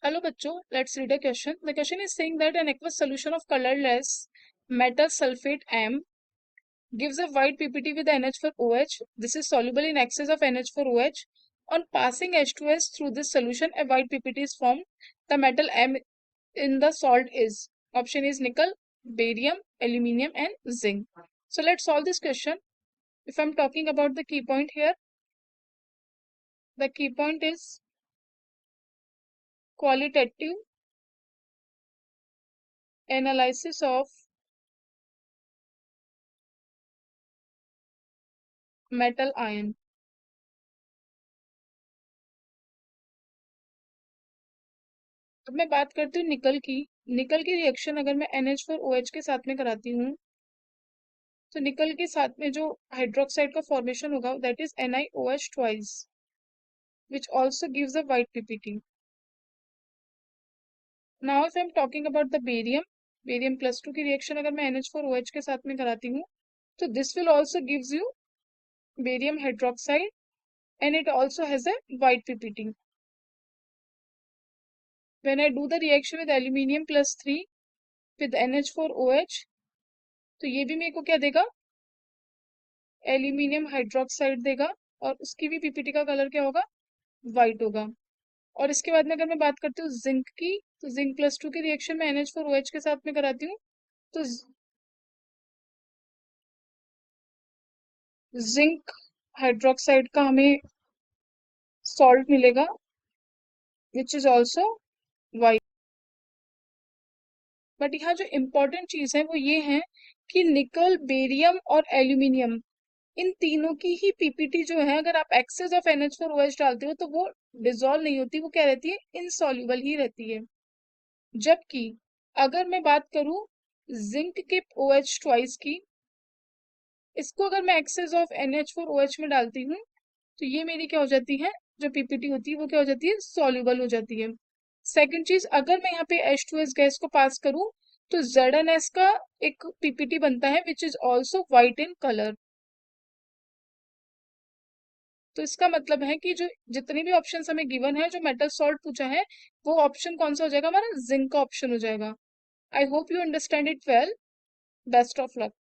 Hello बच्चों, let's read a question. The question is saying that an aqueous solution of colorless metal sulfate M gives a white PPT with NH4OH. This is soluble in excess of NH4OH. On passing H2S through this solution, a white PPT is formed. The metal M in the salt is option is nickel, barium, aluminium, and zinc. So let's solve this question. If I'm talking about the key point here, the key point is qualitative analysis of metal ion. अब मैं बात करती हूँ निकल की। निकल की reaction अगर मैं NH4OH के साथ में कराती हूँ तो निकल के साथ में जो हाइड्रोक्साइड का फॉर्मेशन होगा that is NiOH twice which also gives a white PPT. Now if I am talking about the barium plus 2 की रिएक्शन अगर मैं NH4OH के साथ में कराती हूँ तो this will also gives you barium hydroxide and it also has a white PPT. When I do the reaction with aluminium plus 3 with NH4OH तो ये भी मेरे को क्या देगा, एल्यूमिनियम हाइड्रोक्साइड देगा और उसकी भी पीपीटी का कलर क्या होगा, वाइट होगा। और इसके बाद में अगर मैं बात करती हूँ जिंक की तो जिंक प्लस 2 की रिएक्शन में NH4OH के साथ में कराती हूँ तो जिंक हाइड्रोक्साइड का हमें सॉल्ट मिलेगा which is also white. But यहाँ जो इम्पोर्टेंट चीज है वो ये है कि निकल, बेरियम और एल्यूमिनियम इन तीनों की ही पीपीटी जो है अगर आप एक्सेस ऑफ NH4OH डालते हो तो वो डिजोल्व नहीं होती, वो क्या रहती है, इनसॉल्युबल ही रहती है। जबकि अगर मैं बात करूं जिंक के OH ट्वाइस की, इसको अगर मैं एक्सेस ऑफ NH4OH में डालती हूँ तो ये मेरी क्या हो जाती है, जो पीपीटी होती है वो क्या हो जाती है, सॉल्युबल हो जाती है। सेकंड चीज, अगर मैं यहाँ पे H2S गैस को पास करूं तो ZnS का एक पीपीटी बनता है which is also white in colour. तो इसका मतलब है कि जो जितने भी ऑप्शन हमें गिवन है, जो मेटल सॉल्ट पूछा है वो ऑप्शन कौन सा हो जाएगा, हमारा जिंक का ऑप्शन हो जाएगा। I hope you understand it well. Best of luck.